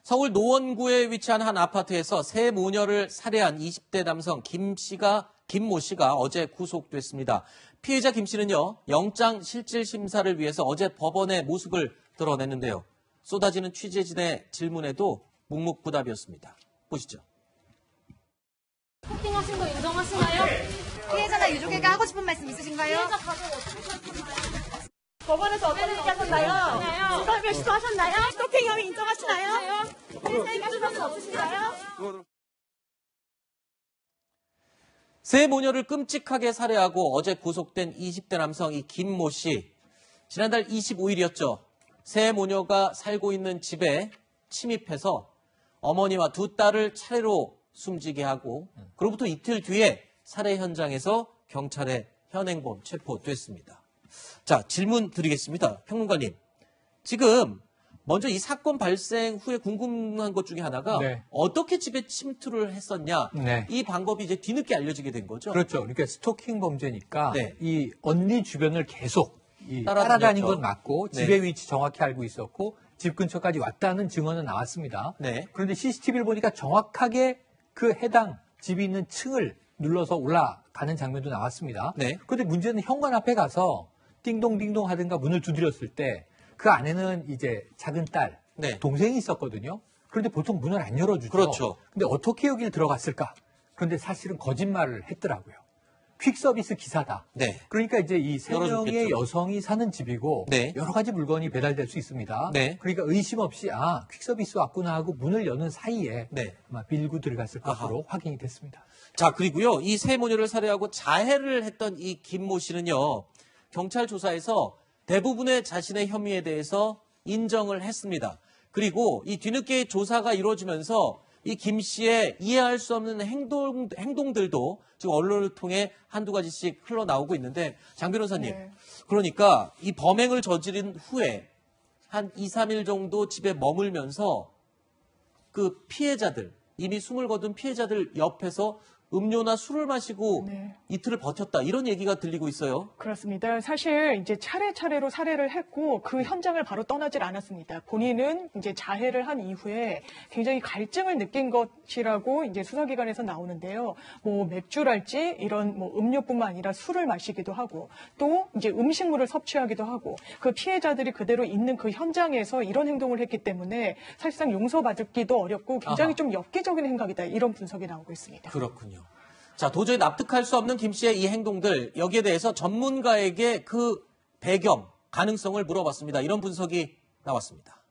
서울 노원구에 위치한 한 아파트에서 세 모녀를 살해한 20대 남성 김모 씨가 어제 구속됐습니다. 피해자 김 씨는요, 영장 실질 심사를 위해서 어제 법원에 모습을 드러냈는데요. 쏟아지는 취재진의 질문에도 묵묵부답이었습니다. 보시죠. 폭행하신 거 인정하시나요? 피해자나 유족에게 하고 싶은 말씀 있으신가요? 피해자 가족 어떻게 하셨나요? 법원에서 어떤 얘기하셨나요? 수사를 시도하셨나요? 스토킹 혐의 인정하시나요? 피해자에게 하실 말씀 없으신가요? 세 모녀를 끔찍하게 살해하고 어제 구속된 20대 남성 이 김모 씨. 지난달 25일이었죠. 세 모녀가 살고 있는 집에 침입해서 어머니와 두 딸을 차례로 숨지게 하고 그로부터 이틀 뒤에 살해 현장에서 경찰에 현행범 체포됐습니다. 자, 질문 드리겠습니다. 평론가님. 지금 먼저 이 사건 발생 후에 궁금한 것 중에 하나가 네. 어떻게 집에 침투를 했었냐. 네. 이 방법이 이제 뒤늦게 알려지게 된 거죠. 그렇죠. 그러니까 스토킹 범죄니까 네. 이 언니 주변을 계속 따라다녔죠. 따라다닌 건 맞고 네. 집의 위치 정확히 알고 있었고 집 근처까지 왔다는 증언은 나왔습니다. 네. 그런데 CCTV를 보니까 정확하게 그 해당 집이 있는 층을 눌러서 올라가는 장면도 나왔습니다. 네. 그런데 문제는 현관 앞에 가서 띵동띵동 하든가 문을 두드렸을 때 그 안에는 이제 작은 딸, 네. 동생이 있었거든요. 그런데 보통 문을 안 열어주죠. 그렇죠. 근데 어떻게 여기를 들어갔을까? 그런데 사실은 거짓말을 했더라고요. 퀵서비스 기사다. 네. 그러니까 이제 이 세 명의 열어줬겠죠. 여성이 사는 집이고 네. 여러 가지 물건이 배달될 수 있습니다. 네. 그러니까 의심 없이 퀵서비스 왔구나 하고 문을 여는 사이에 네. 아마 밀고 들어갔을 아하. 것으로 확인이 됐습니다. 자, 그리고요. 이 세 모녀를 살해하고 자해를 했던 이 김모 씨는요. 경찰 조사에서 대부분의 자신의 혐의에 대해서 인정을 했습니다. 그리고 이 뒤늦게 조사가 이루어지면서 이 김 씨의 이해할 수 없는 행동들도 지금 언론을 통해 한두 가지씩 흘러나오고 있는데 장 변호사님. 네. 그러니까 이 범행을 저지른 후에 한 2, 3일 정도 집에 머물면서 그 피해자들, 이미 숨을 거둔 피해자들 옆에서 음료나 술을 마시고 네. 이틀을 버텼다. 이런 얘기가 들리고 있어요. 그렇습니다. 사실 이제 차례차례로 살해를 했고 그 현장을 바로 떠나질 않았습니다. 본인은 이제 자해를 한 이후에 굉장히 갈증을 느낀 것이라고 이제 수사기관에서 나오는데요. 뭐 맥주랄지 이런 뭐 음료뿐만 아니라 술을 마시기도 하고 또 이제 음식물을 섭취하기도 하고 그 피해자들이 그대로 있는 그 현장에서 이런 행동을 했기 때문에 사실상 용서받기도 어렵고 굉장히 아하. 좀 엽기적인 행각이다. 이런 분석이 나오고 있습니다. 그렇군요. 자, 도저히 납득할 수 없는 김 씨의 이 행동들, 여기에 대해서 전문가에게 그 배경, 가능성을 물어봤습니다. 이런 분석이 나왔습니다.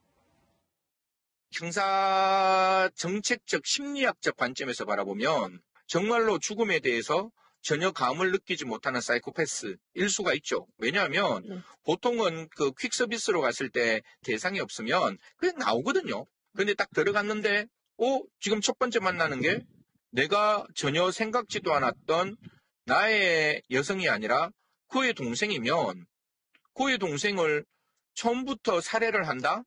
형사 정책적 심리학적 관점에서 바라보면 정말로 죽음에 대해서 전혀 감을 느끼지 못하는 사이코패스일 수가 있죠. 왜냐하면 보통은 그 퀵서비스로 갔을 때 대상이 없으면 그냥 나오거든요. 그런데 딱 들어갔는데 지금 첫 번째 만나는 게 내가 전혀 생각지도 않았던 나의 여성이 아니라 그의 동생이면 그의 동생을 처음부터 살해를 한다?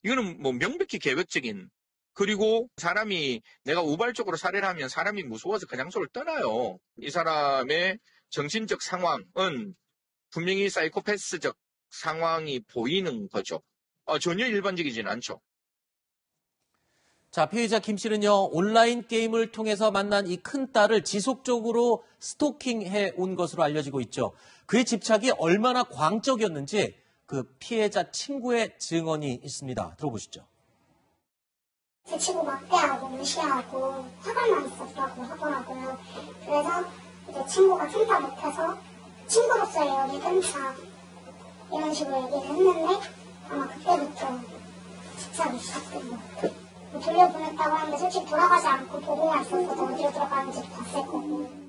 이거는 뭐 명백히 계획적인, 그리고 사람이 내가 우발적으로 살해를 하면 사람이 무서워서 그 장소를 떠나요. 이 사람의 정신적 상황은 분명히 사이코패스적 상황이 보이는 거죠. 전혀 일반적이진 않죠. 자, 피해자 김 씨는요, 온라인 게임을 통해서 만난 이 큰딸을 지속적으로 스토킹해 온 것으로 알려지고 있죠. 그의 집착이 얼마나 광적이었는지 그 피해자 친구의 증언이 있습니다. 들어보시죠. 제 친구 막대하고 무시하고 화가 나 있었다고 하더라고요. 그래서 이제 친구가 틈타 못해서 친구로서의 믿음차 이런 식으로 얘기를 했는데 아마 그때부터 집착이 시작된 것 같아요. 돌려보냈다고 하는데 솔직히 돌아가지 않고 보고만 있었어서 어디로 들어가는지 봤을 거고.